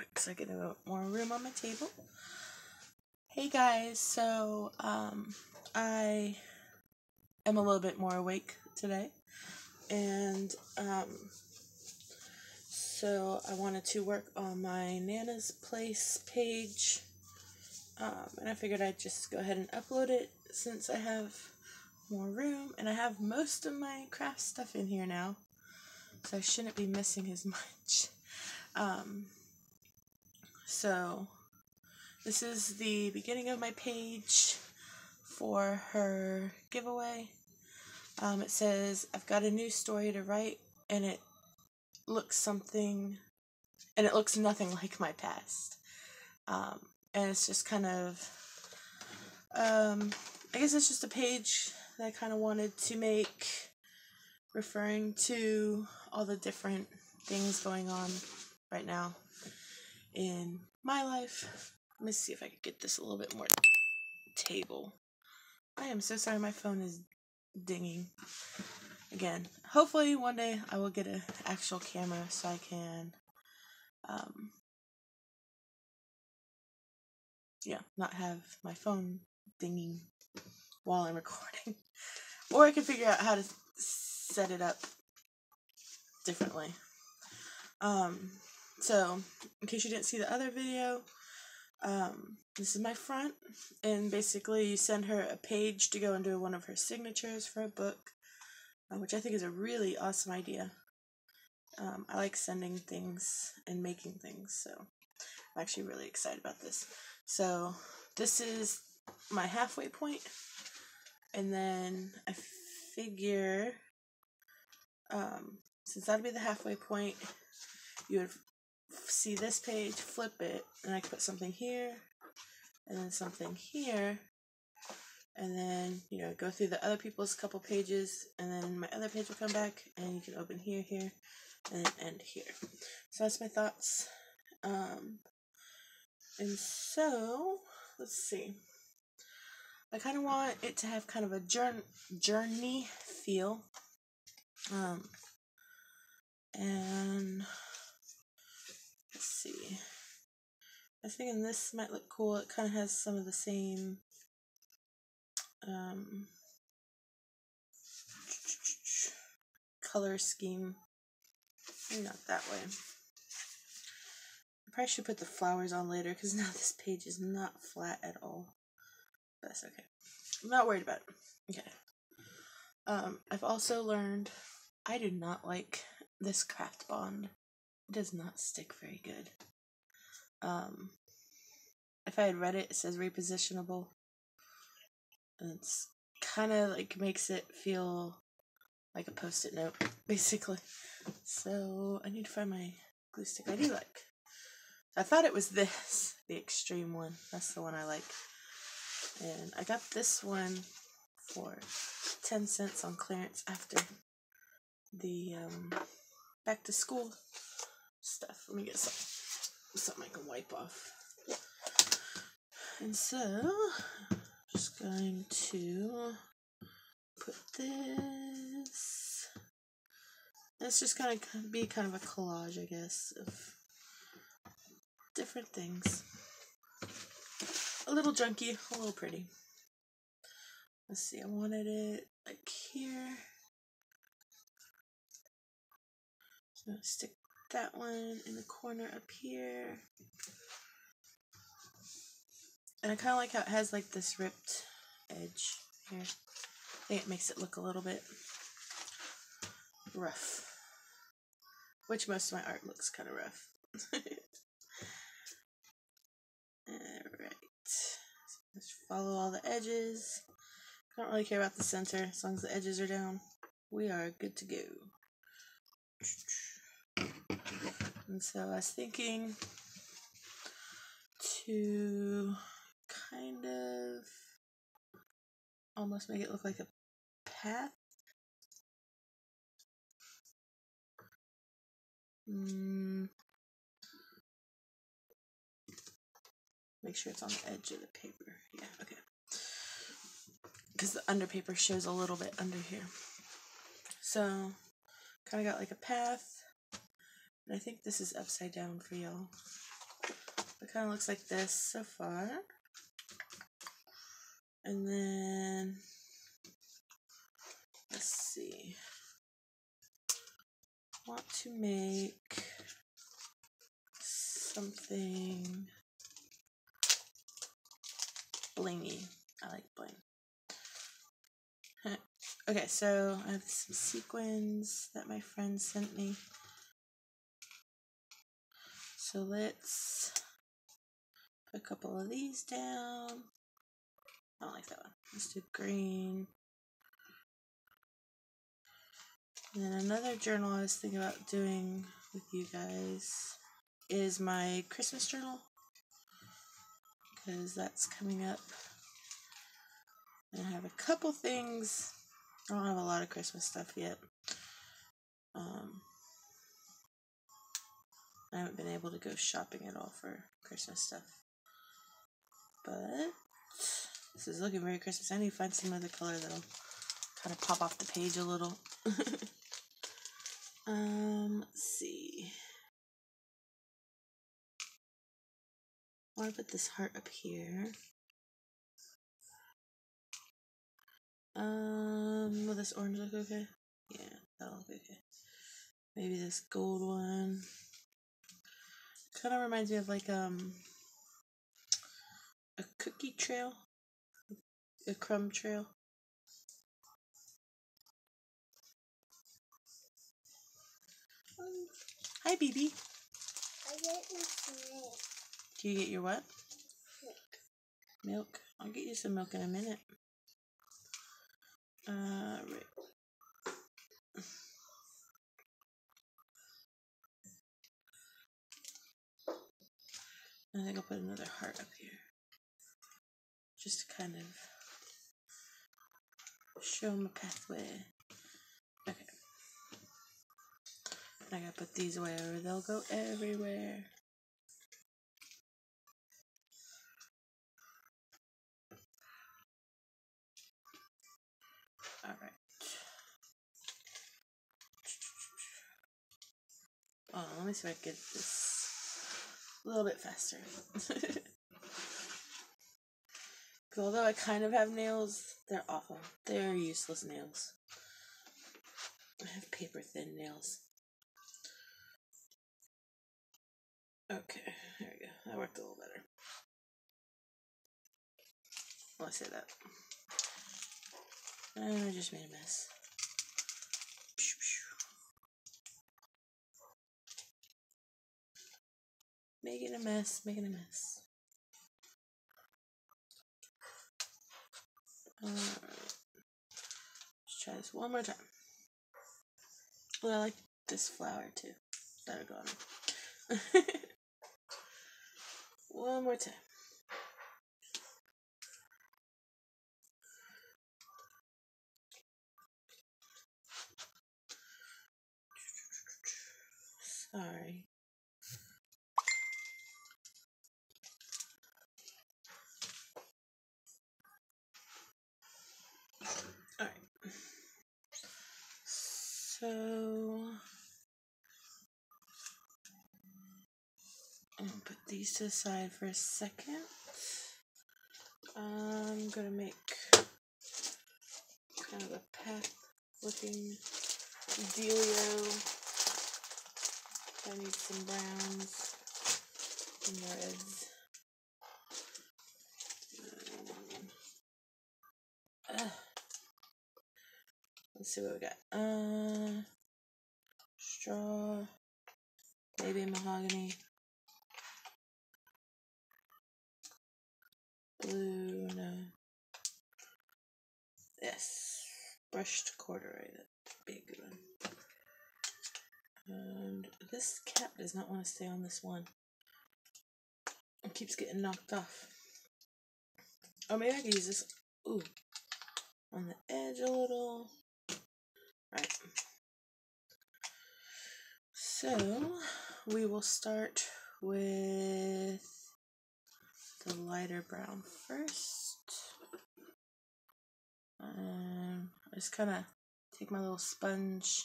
quick so I get more room on my table. Hey guys, so I am a little bit more awake today, and so I wanted to work on my Nana's Place page, and I figured I'd just go ahead and upload it since I have more room, and I have most of my craft stuff in here now, so I shouldn't be missing as much. So this is the beginning of my page for her giveaway. It says, I've got a new story to write, and it looks nothing like my past. And it's just kind of, I guess it's just a page that I kind of wanted to make, referring to all the different things going on right now in my life. Let me see if I could get this a little bit more table. I am so sorry, my phone is dinging again. Hopefully one day I will get an actual camera so I can not have my phone dinging while I'm recording. Or I can figure out how to set it up differently. So in case you didn't see the other video, this is my front, and basically you send her a page to go into one of her signatures for a book, which I think is a really awesome idea. I like sending things and making things, so I'm actually really excited about this. So this is my halfway point, and then I figure since that'd be the halfway point, you would see this page, flip it, and I could put something here, and then something here, and then, go through the other people's couple pages, and then my other page will come back, and you can open here, here, and then end here. So that's my thoughts. And so, let's see. I kind of want it to have kind of a journey feel. And let's see. I was thinking this might look cool. It kind of has some of the same color scheme. Maybe not that way. I probably should put the flowers on later because now this page is not flat at all. But that's okay. I'm not worried about it. Okay. I've also learned I do not like this craft bond. It does not stick very good. If I had read it, it says repositionable. And it's kind of like makes it feel like a post-it note, basically. So I need to find my glue stick I do like. I thought it was this, the extreme one. That's the one I like. And I got this one for 10 cents on clearance after the back to school stuff. Let me get something I can wipe off. And so, just going to put this. It's just gonna be kind of a collage, I guess, of different things. A little junky, a little pretty. Let's see, I wanted it like here. So I'm gonna stick that one in the corner up here. And I kind of like how it has like this ripped edge here. I think it makes it look a little bit rough. Which most of my art looks kind of rough. Alright. Just follow all the edges. I don't really care about the center. As long as the edges are down, we are good to go. And so I was thinking to kind of almost make it look like a path. Make sure it's on the edge of the paper. Yeah, okay. Because the under paper shows a little bit under here. So, kind of got like a path. And I think this is upside down for y'all. It kind of looks like this so far. And then, let's see. I want to make something blingy. I like bling. Okay, so I have some sequins that my friend sent me. So let's put a couple of these down. I don't like that one. Let's do green. And then another journal I was thinking about doing with you guys is my Christmas journal, because that's coming up. And I have a couple things. I don't have a lot of Christmas stuff yet. I haven't been able to go shopping at all for Christmas stuff. But this is looking very Christmas. I need to find some other color that'll kind of pop off the page a little. Let's see. I want to put this heart up here. Will this orange look okay? Yeah, that'll look okay. Maybe this gold one. Kind of reminds me of like a cookie trail, a crumb trail. Hi, BB. I get my milk. Do you get your what? Milk. Milk. I'll get you some milk in a minute. Right. I think I'll put another heart up here, just to kind of show them a pathway. Okay. I gotta put these away or they'll go everywhere. Alright. Oh, let me see if I can get this a little bit faster. Because although I kind of have nails, they're awful. They're useless nails. I have paper thin nails. Okay, there we go. That worked a little better. Well, I say that. And I just made a mess. Making a mess, making a mess. Alright. Let's try this one more time. Well, I like this flower too. That'll go on. One more time. Sorry. Alright. So I'm gonna put these to the side for a second. I'm gonna make kind of a path looking dealio. I need some browns and reds. Let's see what we got. Straw, maybe mahogany, blue, no. Yes, brushed corduroy, that'd be a good one. And this cap does not want to stay on this one. It keeps getting knocked off. Oh, maybe I could use this, ooh, on the edge a little. Right. So, we will start with the lighter brown first. I just kind of take my little sponge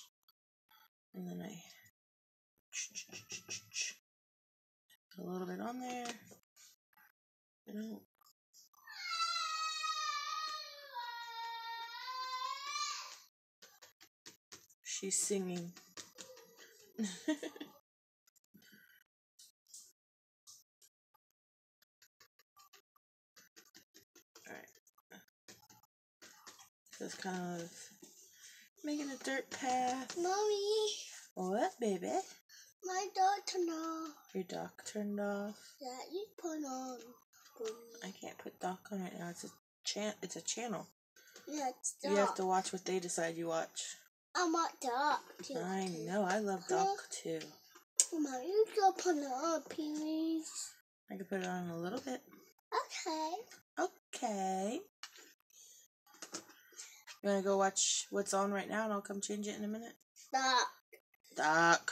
and then I A little bit on there. She's singing. Alright. Just kind of making a dirt path. Mommy. What, baby? My dog turned off. Your dock turned off? Yeah, you put on. I can't put dock on right now. It's a channel. Yeah, it's dog. You have to watch what they decide you watch. I want dog too. I know. I love dock too. Mommy, you go put it on, please. I can put it on a little bit. Okay. Okay. You wanna go watch what's on right now and I'll come change it in a minute? Dog. Dock.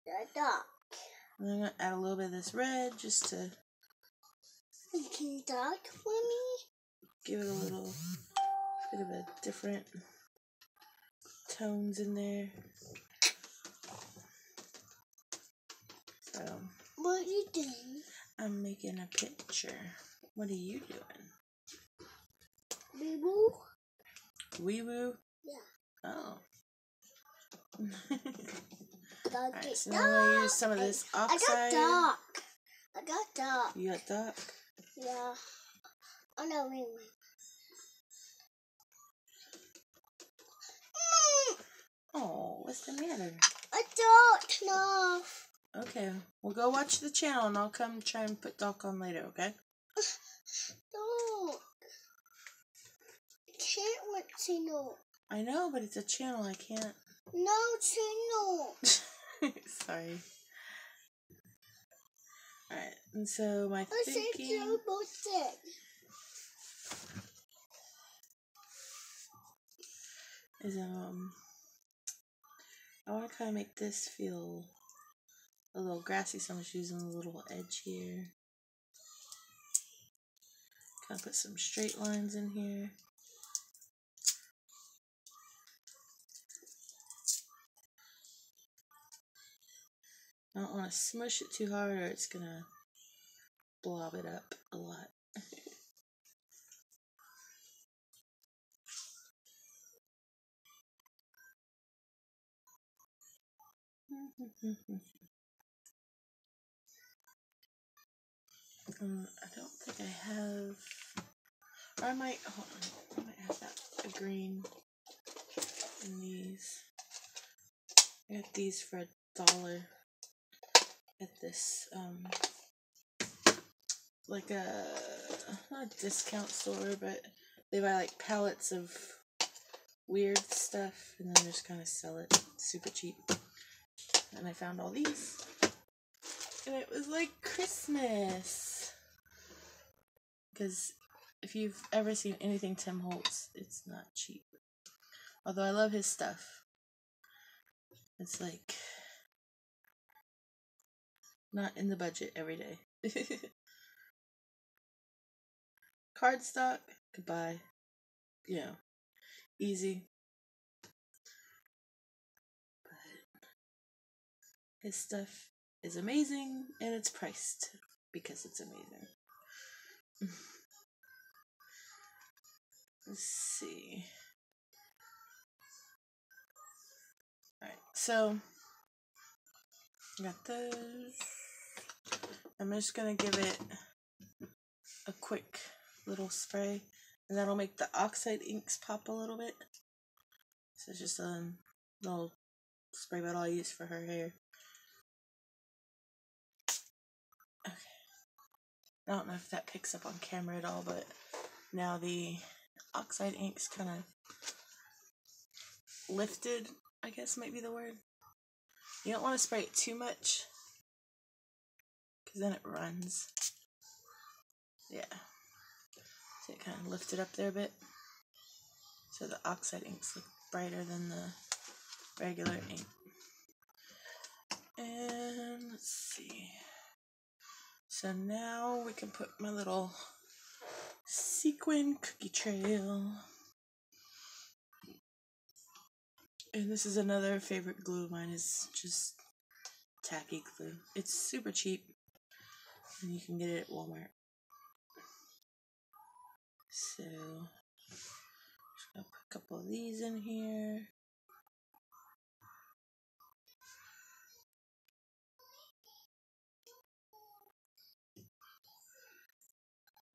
The dog. I'm gonna add a little bit of this red just to Can dog for me? give it a little bit of a different tones in there. So What are you doing? I'm making a picture. What are you doing? Boo-boo? Wee woo? Yeah. Oh. Dog. Alright, so now I'm gonna use some of this oxide. I got dog. You got dock? Yeah. Oh no, wait. Oh, what's the matter? I don't know. Okay, we'll go watch the channel and I'll come try and put dock on later, okay? Don't. I can't watch channel. I know, but it's a channel, I can't. No channel. Sorry. Alright, and so my thinking is I want to kind of make this feel a little grassy, so I'm just using a little edge here. Kind of put some straight lines in here. I don't want to smush it too hard or it's going to blob it up a lot. I don't think I have, or I might, hold on, I might have that, a green in these. I got these for $1 at this, like not a discount store, but they buy like pallets of weird stuff and then just kind of sell it super cheap. And I found all these. And it was like Christmas. Because if you've ever seen anything Tim Holtz, it's not cheap. Although I love his stuff. It's like not in the budget every day. Cardstock, could buy, you know, easy. But his stuff is amazing and it's priced because it's amazing. Let's see. Alright, so I got those. I'm just gonna give it a quick little spray and that'll make the oxide inks pop a little bit. So it's just a little spray bottle I use for her hair. Okay. I don't know if that picks up on camera at all, but now the oxide inks kind of lifted, I guess might be the word. You don't want to spray it too much because then it runs. Yeah. So it kind of lifted up there a bit. So the oxide inks look brighter than the regular ink. And let's see. So now we can put my little sequin cookie trail. And this is another favorite glue of mine, is just tacky glue. It's super cheap. And you can get it at Walmart. So, just gonna put a couple of these in here.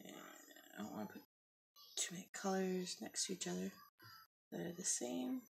And I don't want to put too many colors next to each other that are the same.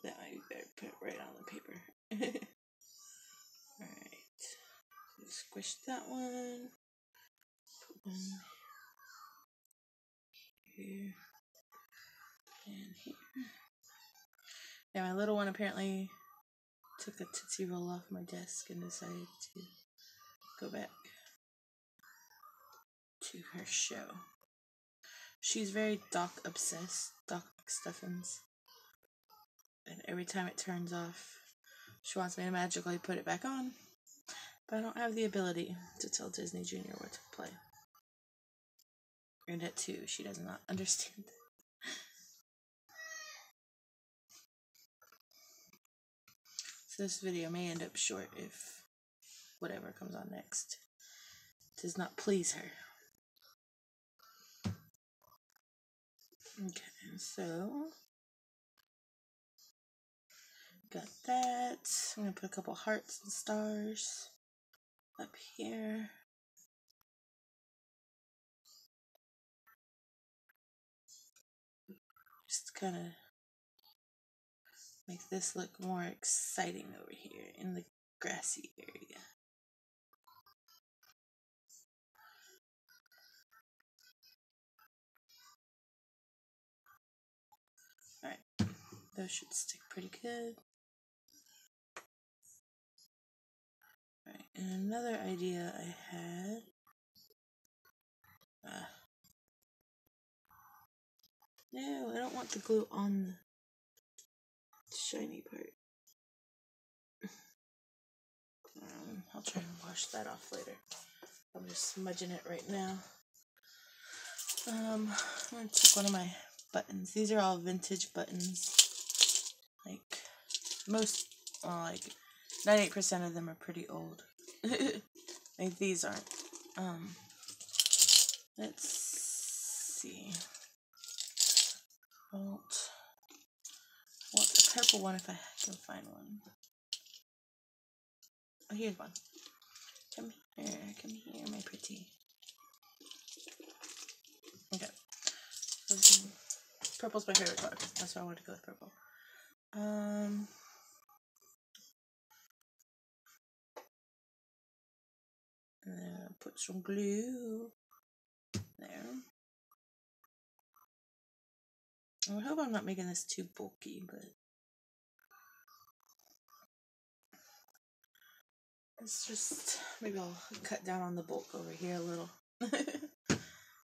That I better put it right on the paper. Alright. So squish that one. Put one here. And here. Yeah, my little one apparently took a Tootsie Roll off my desk and decided to go back to her show. She's very Doc obsessed, Doc McStuffins. And every time it turns off, she wants me to magically put it back on. But I don't have the ability to tell Disney Junior what to play. And at 2, she does not understand. So this video may end up short if whatever comes on next does not please her. Okay, so got that. I'm gonna put a couple hearts and stars up here. Just kind of make this look more exciting over here in the grassy area. Alright, those should stick pretty good. Alright, and another idea I had. No, I don't want the glue on the shiny part. I'll try and wash that off later. I'm just smudging it right now. I'm gonna take one of my buttons. These are all vintage buttons. Like most, well, like 98% of them are pretty old. Like these aren't. Let's see. I want the purple one if I can find one. Oh, here's one. Come here, my pretty. Okay. So, purple's my favorite color. That's why I wanted to go with purple. And then put some glue there. I hope I'm not making this too bulky, but it's just, maybe I'll cut down on the bulk over here a little.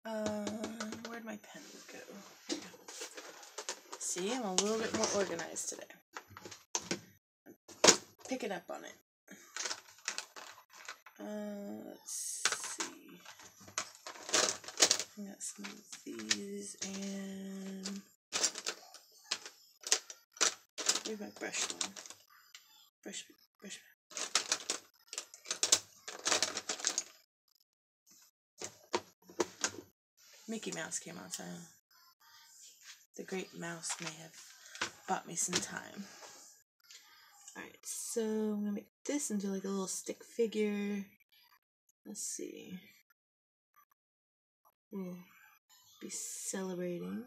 Where'd my pen go? See, I'm a little bit more organized today. Picking up on it. Let's see. I got some of these, and where's my brush one? Brush. Mickey Mouse came out, so the great mouse may have bought me some time. Alright, so I'm gonna make this into like a little stick figure. Let's see. We'll be celebrating.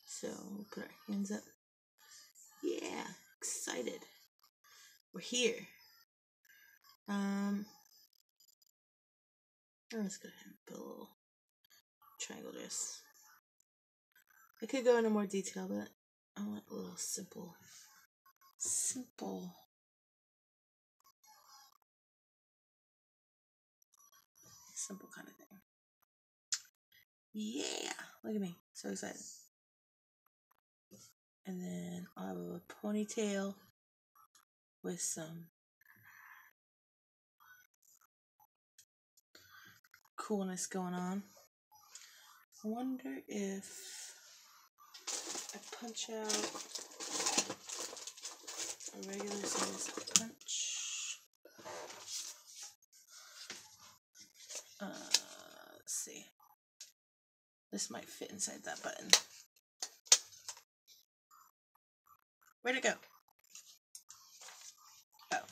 So we'll put our hands up. Yeah, excited. We're here. Let's go ahead and put a little triangle dress. I could go into more detail, but I want a little simple simple. Simple kind of thing. Yeah, look at me, so excited. And then I'll have a ponytail with some coolness going on. I wonder if I punch out a regular size punch. Let's see. This might fit inside that button. Where'd it go? Oh,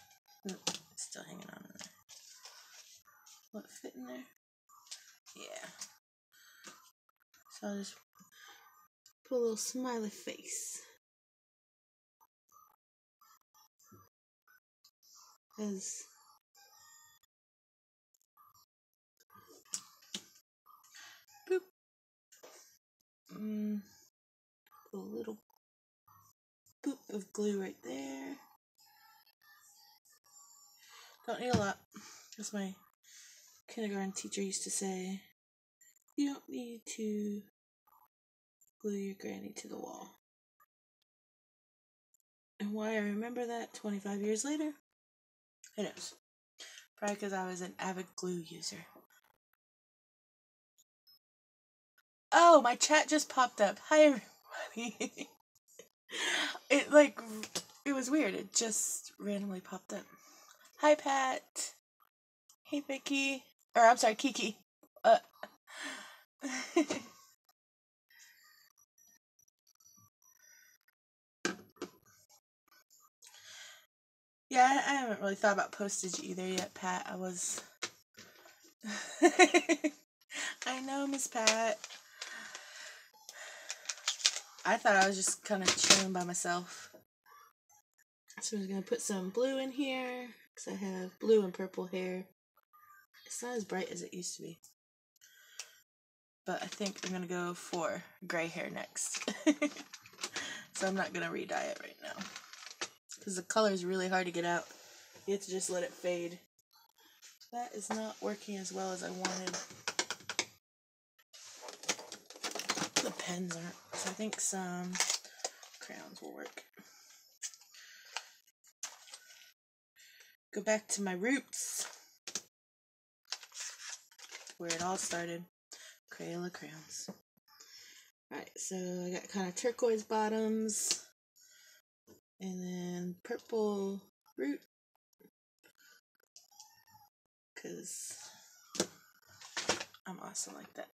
it's still hanging on in there. Will it fit in there? Yeah. So I'll just put a little smiley face. As boop. Put a little boop of glue right there. Don't need a lot. As my kindergarten teacher used to say, you don't need to glue your granny to the wall. And why I remember that 25 years later? Who knows? Probably because I was an avid glue user. Oh, my chat just popped up. Hi, everybody. It was weird. It just randomly popped up. Hi, Pat. Hey, Vicky. Or, I'm sorry, Kiki. Yeah, I haven't really thought about postage either yet, Pat. I was... I know, Miss Pat. I thought I was just kind of chilling by myself. So I'm going to put some blue in here, because I have blue and purple hair. It's not as bright as it used to be. But I think I'm going to go for gray hair next. So I'm not going to re-dye it right now. Because the color is really hard to get out. You have to just let it fade. That is not working as well as I wanted. The pens aren't. So I think some crayons will work. Go back to my roots. Where it all started. Crayola crayons. Alright, so I got kind of turquoise bottoms. And then purple root. Because I'm awesome like that.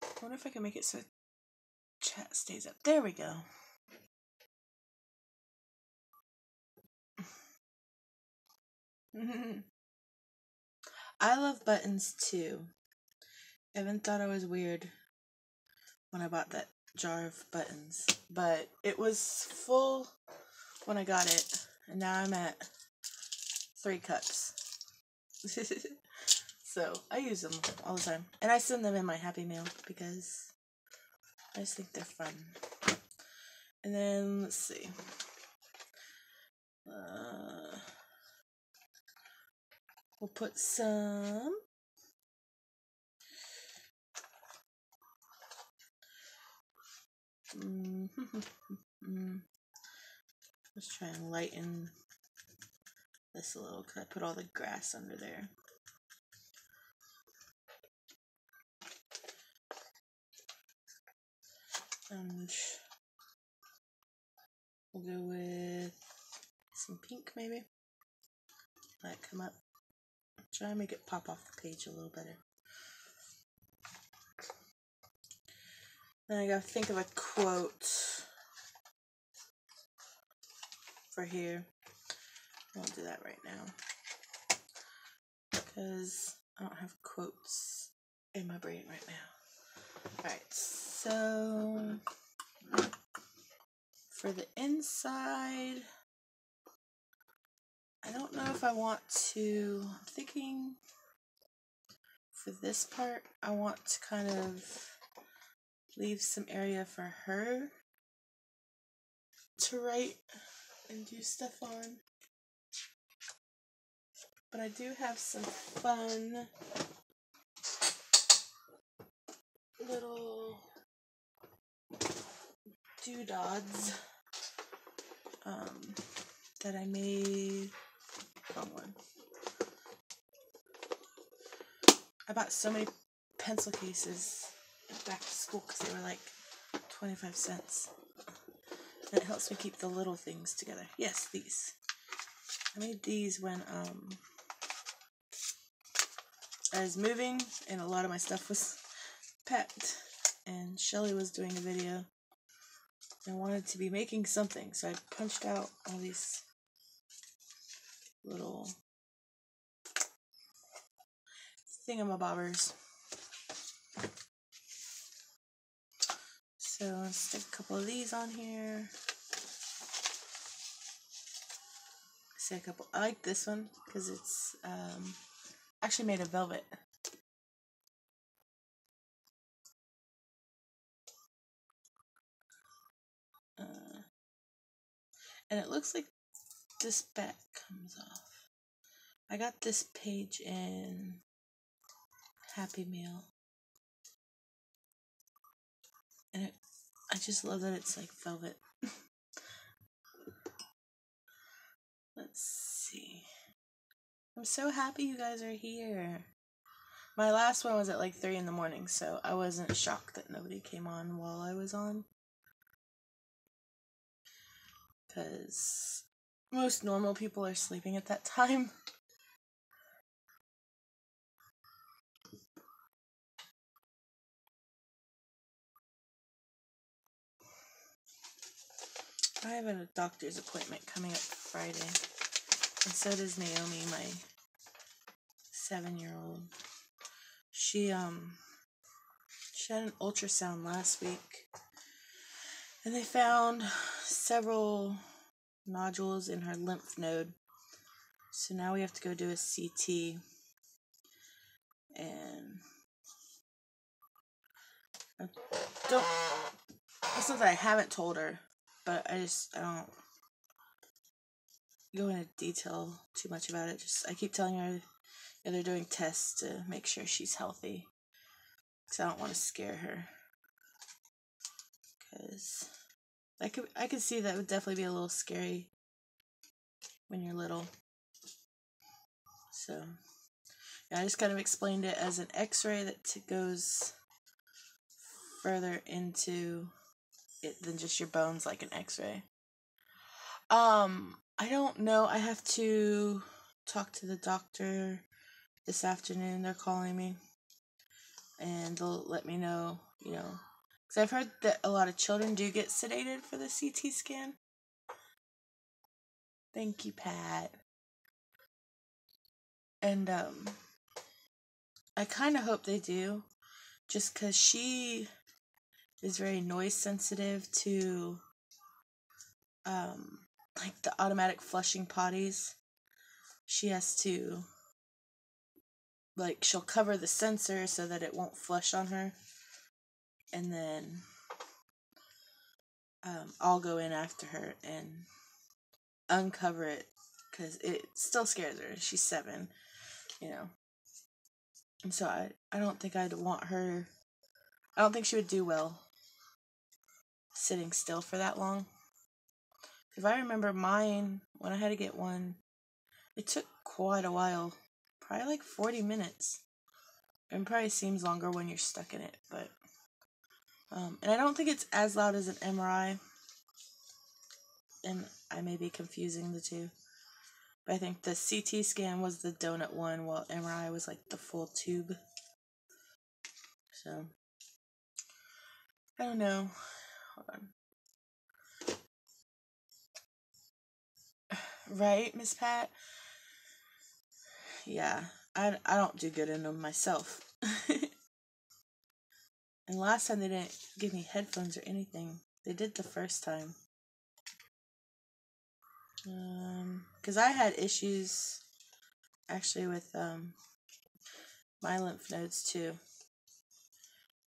I wonder if I can make it so chat stays up. There we go. I love buttons too. Evan thought I was weird when I bought that jar of buttons, but it was full when I got it, and now I'm at 3 cups. So I use them all the time, and I send them in my Happy Mail because I just think they're fun. And then let's see. We'll put some let's try and lighten this a little because I put all the grass under there. And we'll go with some pink maybe. Let it come up. Try and make it pop off the page a little better. Then I gotta think of a quote for here. I won't do that right now because I don't have quotes in my brain right now. Alright, so for the inside, I don't know if I want to, I'm thinking for this part, I want to kind of leave some area for her. to write and do stuff on. But I do have some fun little doodads that I made. Wrong one. I bought so many pencil cases back to school because they were like 25 cents. And it helps me keep the little things together. Yes, these. I made these when I was moving and a lot of my stuff was packed. And Shelly was doing a video and wanted to be making something. So I punched out all these little thingamabobbers. So let's stick a couple of these on here. Say a couple. I like this one because it's actually made of velvet. And it looks like this back comes off. I got this page in Happy Meal. And I just love that it's like velvet. Let's see. I'm so happy you guys are here. My last one was at like 3 in the morning, so I wasn't shocked that nobody came on while I was on. Because most normal people are sleeping at that time. I have a doctor's appointment coming up Friday. And so does Naomi, my 7-year-old. She had an ultrasound last week. And they found several nodules in her lymph node. So now we have to go do a CT. And it's not that I haven't told her, but I don't go into detail too much about it. I keep telling her they're doing tests to make sure she's healthy. Because I don't want to scare her. Because I could see that would definitely be a little scary when you're little. So, yeah, I just kind of explained it as an x-ray that goes further into it than just your bones, like an x-ray. I don't know. I have to talk to the doctor this afternoon. They're calling me. And they'll let me know, because I've heard that a lot of children do get sedated for the CT scan. Thank you, Pat. And, I kind of hope they do, just because she is very noise sensitive to, like the automatic flushing potties. She has to, like, she'll cover the sensor so that it won't flush on her. And then, I'll go in after her and uncover it, because it still scares her. She's 7, And so I don't think I'd want her, I don't think she would do well sitting still for that long. If I remember mine, when I had to get one, it took quite a while, probably like 40 minutes. And probably seems longer when you're stuck in it, but, and I don't think it's as loud as an MRI, and I may be confusing the two. But I think the CT scan was the donut one, while MRI was like the full tube. So, I don't know. Hold on. Right, Miss Pat? Yeah, I don't do good in them myself. And last time they didn't give me headphones or anything. They did the first time. Because I had issues, actually, with, my lymph nodes, too.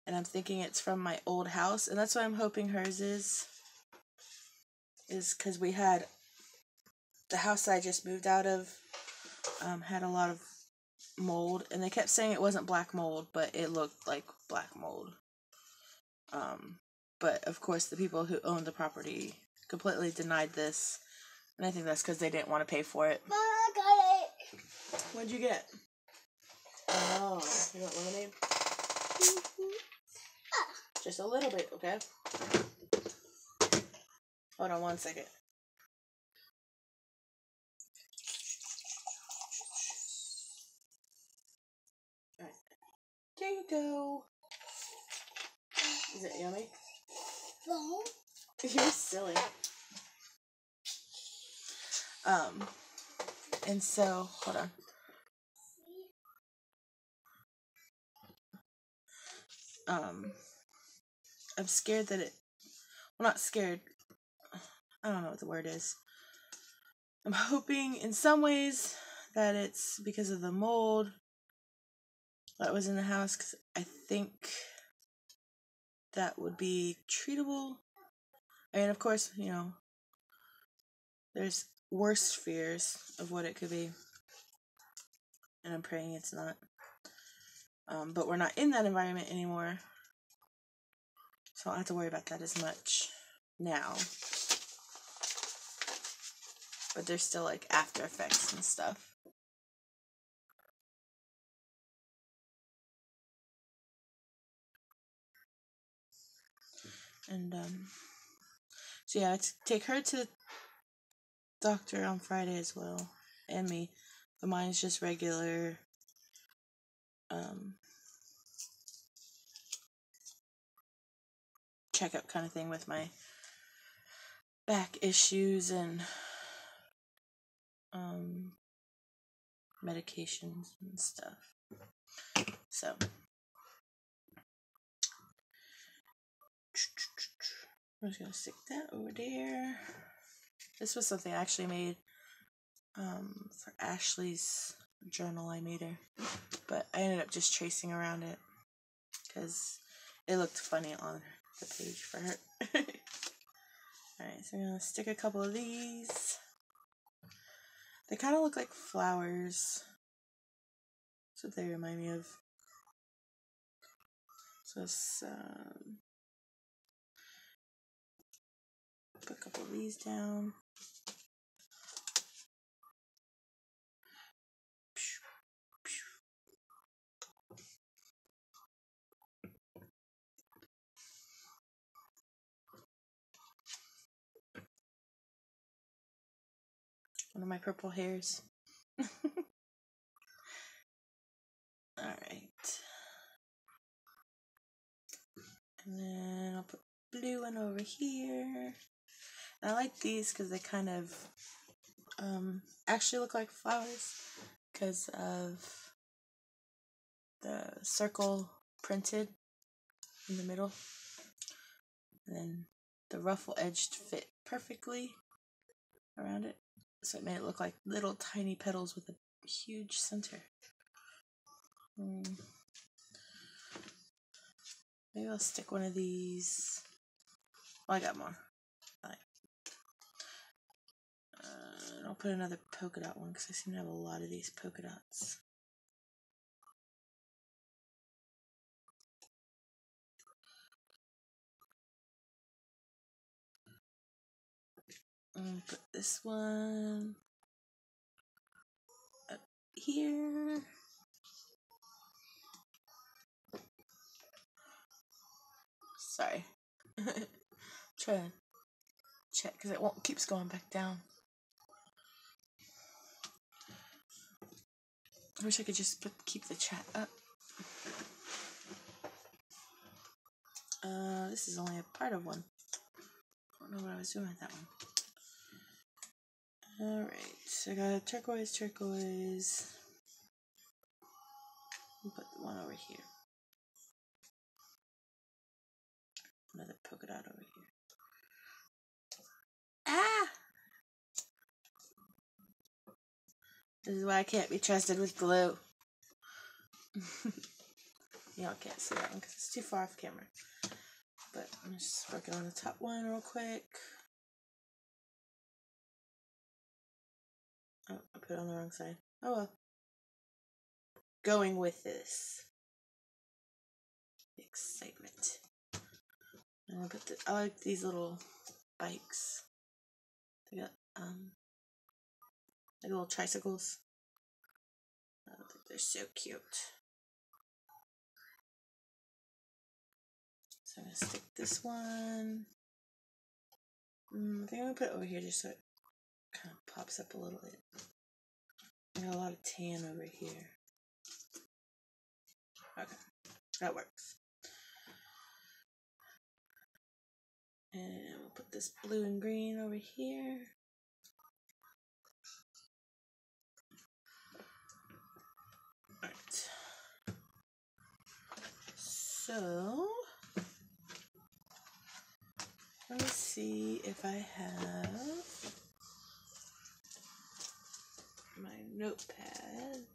And I'm thinking it's from my old house, and that's what I'm hoping hers is. is because we had the house I just moved out of had a lot of mold, and they kept saying it wasn't black mold, but it looked like black mold. But of course, the people who owned the property completely denied this, and I think that's because they didn't want to pay for it. Mom, I got it. What'd you get? Oh, you want lemonade? Just a little bit, okay? Hold on one second. Alright. There you go. Is it yummy? No. You're silly. And so, hold on. I'm scared that well, not scared. I don't know what the word is. I'm hoping in some ways that it's because of the mold that was in the house, because I think that would be treatable. I mean, of course, you know, there's worse fears of what it could be, and I'm praying it's not. But we're not in that environment anymore, so I don't have to worry about that as much now. But there's still like after effects and stuff. And so yeah, I take her to the doctor on Friday as well, and me. But mine's just regular checkup kind of thing with my back issues and medications and stuff. So I'm just gonna stick that over there. This was something I actually made for Ashley's journal. I made her, but I ended up just tracing around it because it looked funny on the page for her. Alright, so I'm gonna stick a couple of these. They kind of look like flowers. That's what they remind me of. So let's put a couple of these down. One of my purple hairs. Alright. And then I'll put blue one over here. And I like these because they kind of actually look like flowers because of the circle printed in the middle. And then the ruffle edged fit perfectly around it. So it made it look like little tiny petals with a huge center. Maybe I'll stick one of these. Oh, I got more. I'll put another polka dot one because I seem to have a lot of these polka dots. Put this one up here. Sorry. Try to check because it won't keeps going back down. I wish I could just keep the chat up. This is only a part of one. I don't know what I was doing with that one. Alright, so I got a turquoise. I'll put one over here. Another polka dot over here. Ah! This is why I can't be trusted with glue. Y'all can't see that one because it's too far off camera. But I'm just working on the top one real quick. put it on the wrong side. Oh well. Going with this. Excitement. I'm gonna put I like these little bikes. They got like little tricycles. I think they're so cute. So I'm gonna stick this one. I think I'm gonna put it over here just so it kind of pops up a little bit. I got a lot of tan over here. Okay, that works. And we'll put this blue and green over here. Alright. So, let me see if I have my notepad.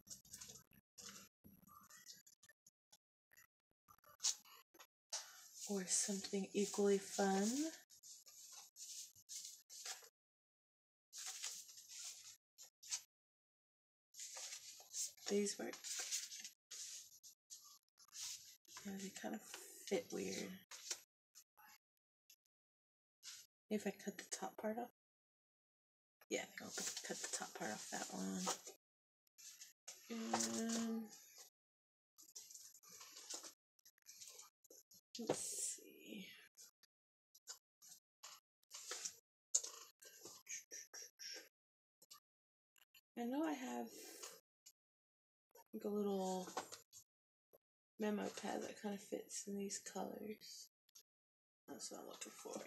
Or something equally fun. These work. Yeah, they kind of fit weird. If I cut the top part off. Yeah, I think I'll cut the top part off that one. And let's see. I know I have like a little memo pad that kind of fits in these colors. That's what I'm looking for.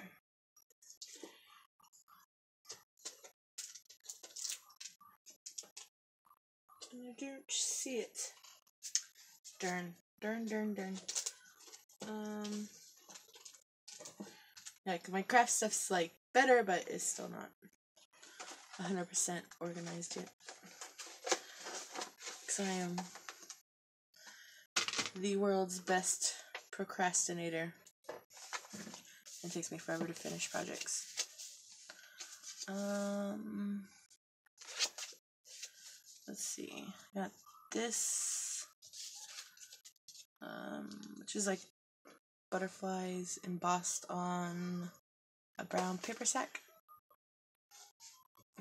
And I don't see it. Darn. Like my craft stuff's like better, but it's still not 100% organized yet. Because I am the world's best procrastinator. It takes me forever to finish projects. Let's see. I got this, which is like butterflies embossed on a brown paper sack.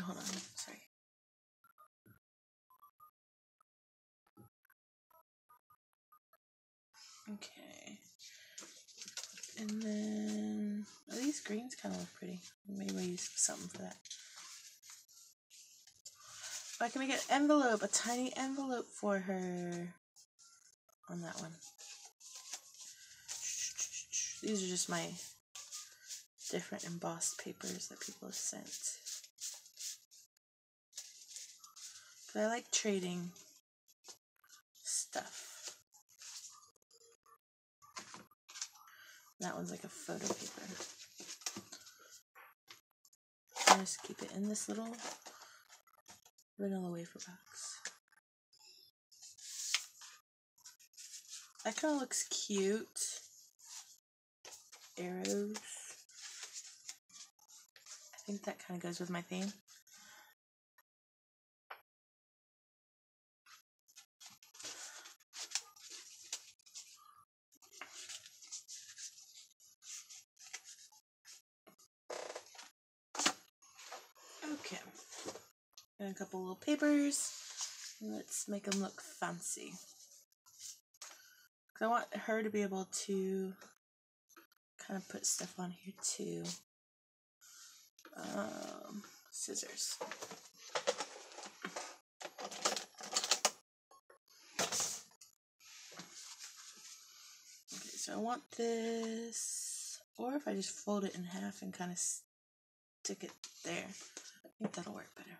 Hold on, sorry. Okay. And then, oh, these greens kind of look pretty. Maybe we'll use something for that. I can make an envelope, a tiny envelope for her on that one. These are just my different embossed papers that people have sent. But I like trading stuff. That one's like a photo paper. I just keep it in this little vanilla wafer box. That kind of looks cute. Arrows. I think that kind of goes with my theme. Okay. And a couple little papers. Let's make them look fancy. Because I want her to be able to kind of put stuff on here too. Scissors. Okay, so I want this, or if I just fold it in half and kind of stick it there, I think that'll work better.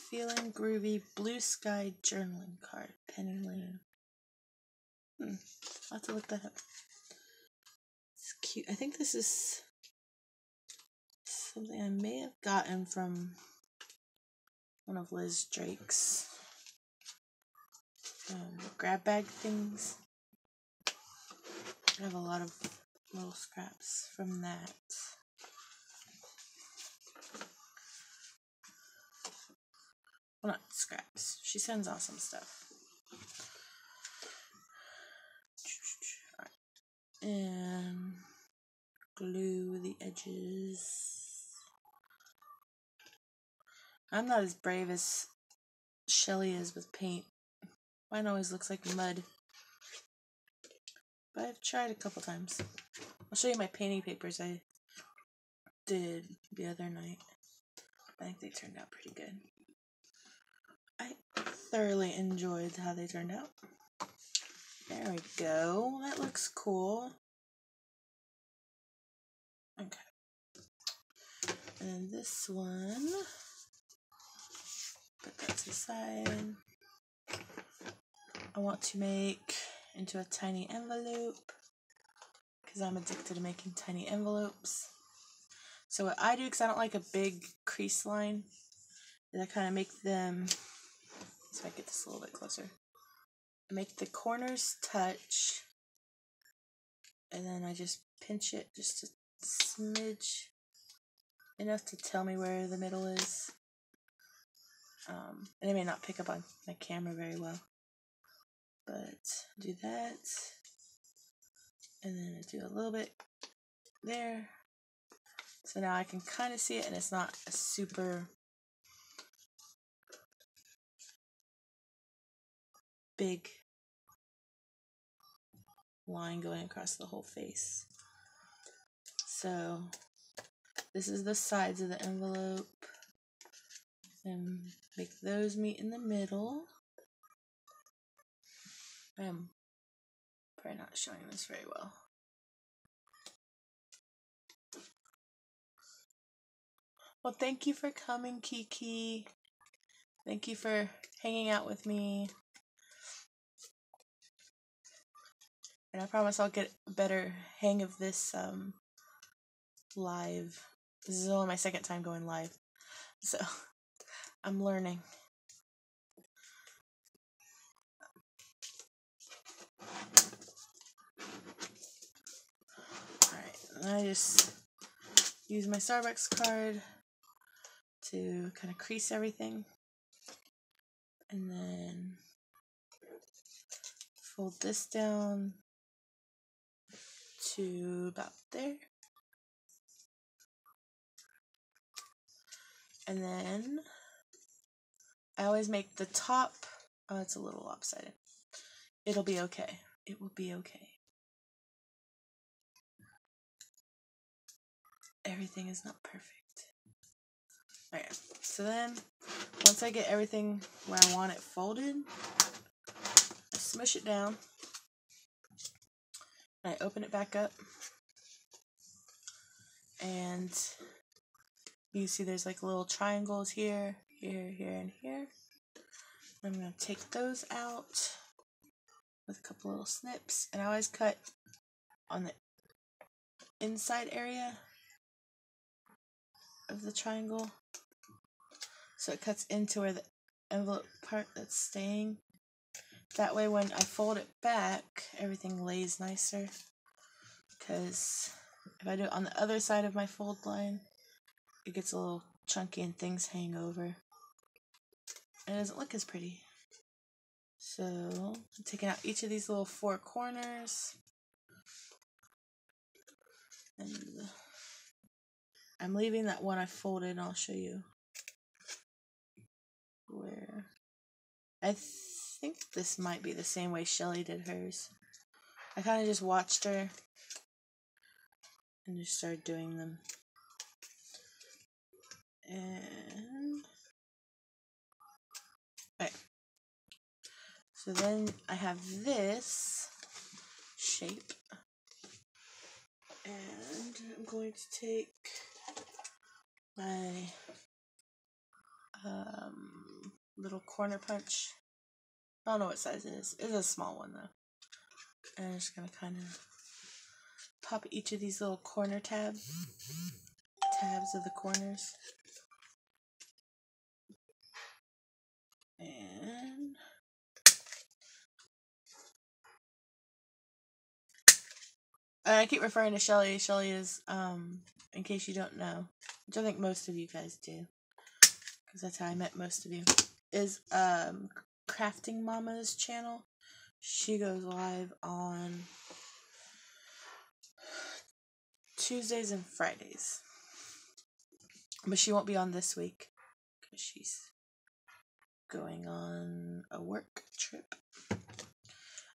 Feeling Groovy Blue Sky Journaling Card, Penny Lane. I'll have to look that up. It's cute. I think this is something I may have gotten from one of Liz Drake's grab bag things. I have a lot of little scraps from that. Well, not scraps. She sends awesome stuff. And glue the edges. I'm not as brave as Shelly is with paint. Mine always looks like mud. But I've tried a couple times. I'll show you my painting papers I did the other night. I think they turned out pretty good. I thoroughly enjoyed how they turned out. There we go. That looks cool. Okay. And then this one, put that to the side. I want to make into a tiny envelope because I'm addicted to making tiny envelopes. So what I do, because I don't like a big crease line, is I kind of make them, so I get this a little bit closer. I make the corners touch, and then I just pinch it just a smidge, enough to tell me where the middle is. And it may not pick up on my camera very well, but do that, and then I do a little bit there. So now I can kind of see it, and it's not a super big line going across the whole face. So this is the sides of the envelope, and make those meet in the middle. I'm probably not showing this very well. Well, thank you for coming, Kiki. Thank you for hanging out with me. And I promise I'll get a better hang of this live. This is only my second time going live, so I'm learning. Alright, and I just use my Starbucks card to kind of crease everything. And then fold this down to about there. And then I always make the top, oh, it's a little lopsided. It'll be okay. It will be okay. Everything is not perfect. Okay, so then once I get everything where I want it folded, I smush it down. And I open it back up. And you see there's like little triangles here, here, here, and here. I'm going to take those out with a couple little snips. And I always cut on the inside area of the triangle, so it cuts into where the envelope part that's staying. That way when I fold it back, everything lays nicer, because if I do it on the other side of my fold line, it gets a little chunky and things hang over. It doesn't look as pretty. So I'm taking out each of these little four corners, and I'm leaving that one I folded, and I'll show you where. I think this might be the same way Shelly did hers. I kind of just watched her and just started doing them. And okay. So then I have this shape, and I'm going to take my little corner punch. I don't know what size it is. It's a small one though. And I'm just gonna kind of pop each of these little corner tabs of the corners. And I keep referring to Shelly. Shelly is, in case you don't know, which I think most of you guys do, because that's how I met most of you. is Crafting Mama's channel. She goes live on Tuesdays and Fridays. But she won't be on this week because she's going on a work trip.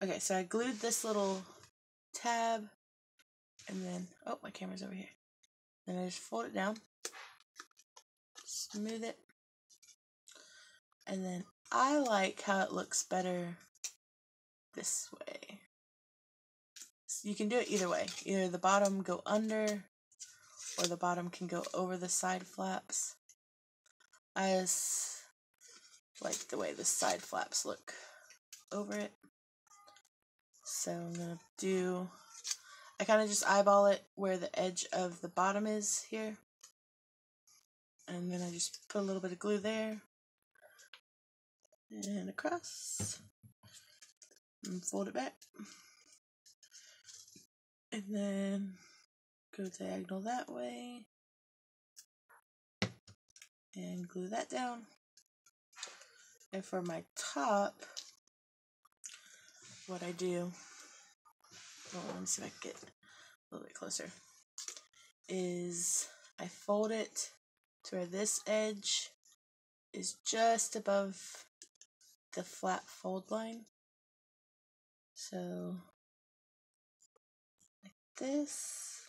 Okay, so I glued this little tab, and then, oh, my camera's over here. Then I just fold it down, smooth it, and then I like how it looks better this way. So you can do it either way. Either the bottom go under, or the bottom can go over the side flaps. I just like the way the side flaps look over it. So I'm gonna do, I kind of just eyeball it where the edge of the bottom is here. And then I just put a little bit of glue there. And across. And fold it back. And then go diagonal that way. And glue that down. And for my top, what I do, well, let me see if I can get a little bit closer, is I fold it to where this edge is just above the flat fold line. So, like this.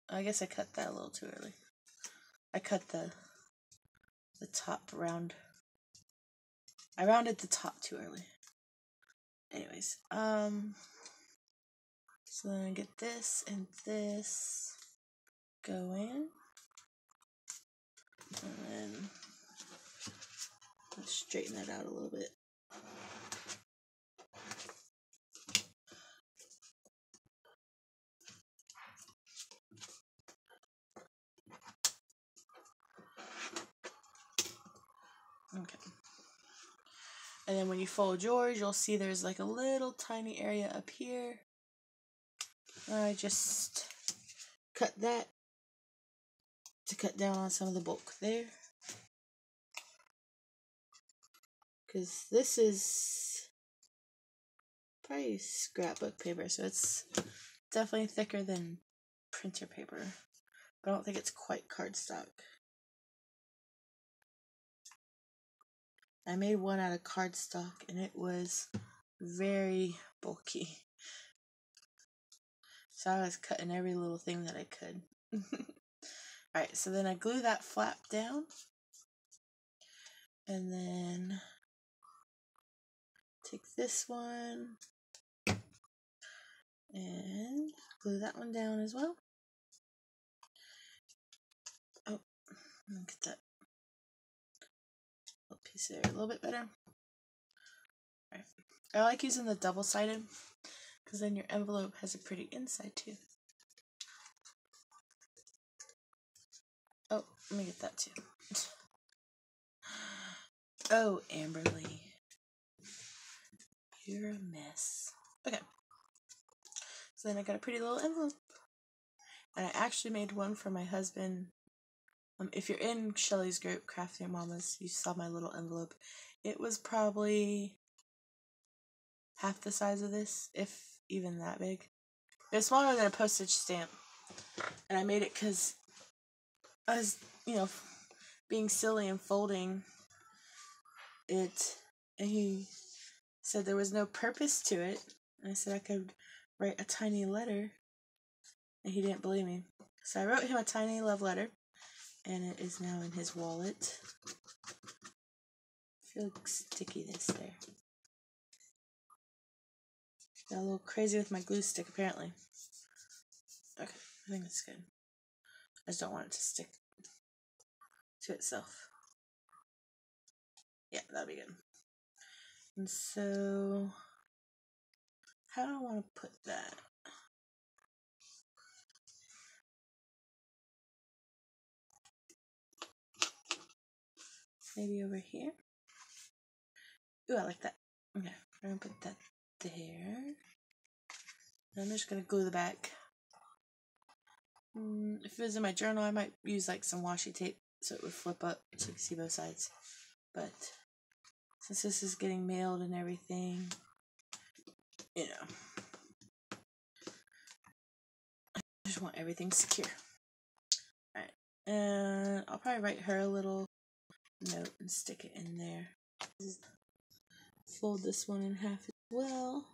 I guess I cut that a little too early. I cut the top round. I rounded the top too early. Anyways, so then I get this and this going. And then let's straighten that out a little bit. Okay. And then when you fold yours, you'll see there's like a little tiny area up here. I just cut that to cut down on some of the bulk there. Because this is probably scrapbook paper, so it's definitely thicker than printer paper. But I don't think it's quite cardstock. I made one out of cardstock and it was very bulky. So I was cutting every little thing that I could. Alright, so then I glue that flap down. And then take this one and glue that one down as well. Oh, let me get that little piece there a little bit better. Alright. I like using the double-sided because then your envelope has a pretty inside too. Oh, let me get that too. Oh, Amberly. You're a mess. Okay. So then I got a pretty little envelope. And I actually made one for my husband. If you're in Shelly's group, Crafting Mamas, you saw my little envelope. It was probably half the size of this, if even that big. It was smaller than a postage stamp. And I made it because I was, being silly and folding it. And he said there was no purpose to it. And I said I could write a tiny letter. And he didn't believe me. So I wrote him a tiny love letter. And it is now in his wallet. I feel like stickiness there. Got a little crazy with my glue stick, apparently. Okay, I think that's good. I just don't want it to stick to itself. Yeah, that'll be good. And so, how do I want to put that? Maybe over here? Ooh, I like that. Okay, we're gonna put that there. And I'm just gonna glue the back. If it was in my journal, I might use like some washi tape so it would flip up so you can see both sides. but since this is getting mailed and everything, you know, I just want everything secure. Alright, and I'll probably write her a little note and stick it in there. Fold this one in half as well.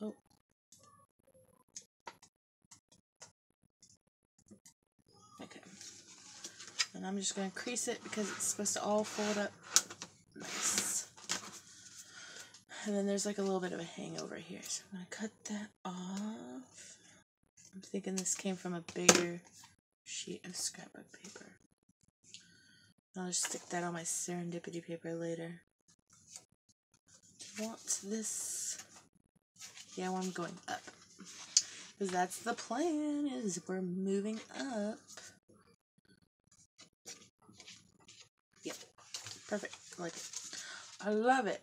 Oh. Okay. And I'm just going to crease it because it's supposed to all fold up nice. And then there's like a little bit of a hangover here, so I'm going to cut that off. I'm thinking this came from a bigger sheet of scrapbook paper. I'll just stick that on my serendipity paper later. I want this. Yeah, well, I'm going up. Because that's the plan, is we're moving up. Yep. Perfect. I like it. I love it.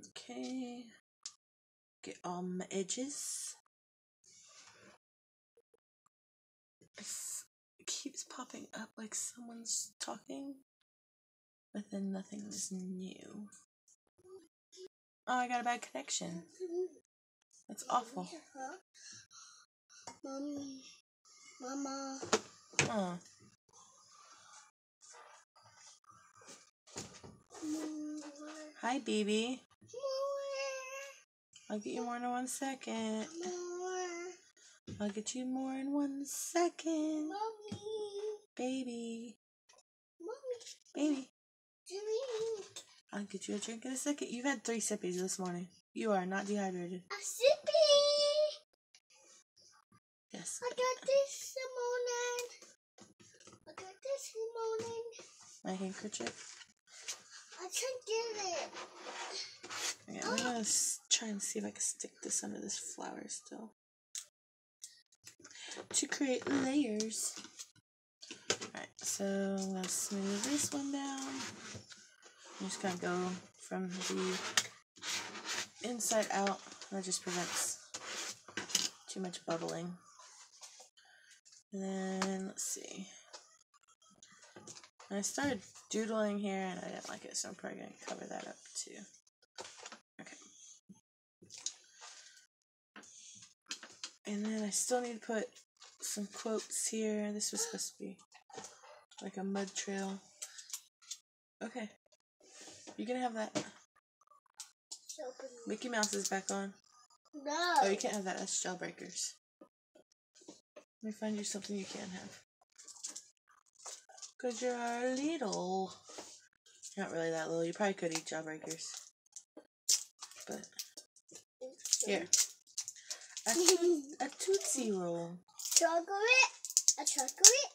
Okay. Get all my edges. It keeps popping up like someone's talking, but then nothing is new. Oh, I got a bad connection. That's awful. Mommy. Mama. Oh. Hi, baby. I'll get you more in 1 second. I'll get you more in 1 second. Mommy. Baby. Mommy. Baby. Drink. I'll get you a drink in a second. You've had 3 sippies this morning. You are not dehydrated. A sippy. Yes. I got this morning. I got this morning. My handkerchief. I can't get it. Okay, I'm gonna try and see if I can stick this under this flower still. To create layers. Alright, so I'm gonna smooth this one down. I'm just gonna go from the inside out. That just prevents too much bubbling. And then, let's see. I started doodling here and I didn't like it, so I'm probably going to cover that up too. Okay. And then I still need to put some quotes here. This was supposed to be like a mud trail. Okay. You can have that. Mickey Mouse is back on. No. Oh, you can't have that. That's Jailbreakers. Let me find you something you can have. Because you're little. You're not really that little. You probably could eat Jawbreakers. But, here. A Tootsie Roll. Chocolate? A chocolate?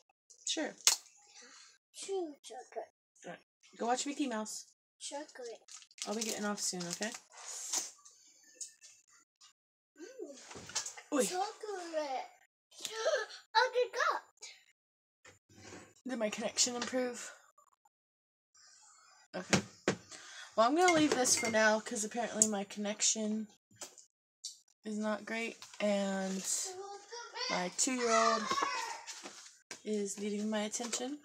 Sure. 2 chocolate. Alright. Go watch Mickey Mouse. Chocolate. I'll be getting off soon, okay? Oi. Chocolate. I forgot. Did my connection improve? Okay. Well, I'm going to leave this for now because apparently my connection is not great and my 2-year-old is needing my attention.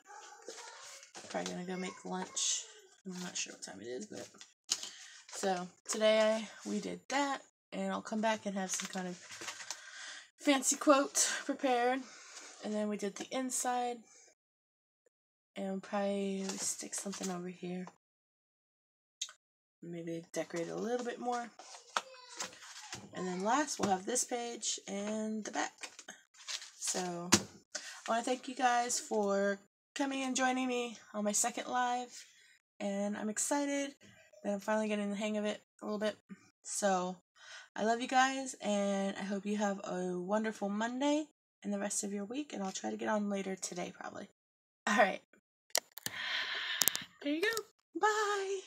Probably going to go make lunch. I'm not sure what time it is, but... So, today we did that, and I'll come back and have some kind of fancy quote prepared. And then we did the inside. And probably stick something over here. Maybe decorate it a little bit more. And then last, we'll have this page and the back. So, I want to thank you guys for coming and joining me on my second live. And I'm excited that I'm finally getting the hang of it a little bit. So, I love you guys, and I hope you have a wonderful Monday and the rest of your week. And I'll try to get on later today, probably. Alright. There you go. Bye.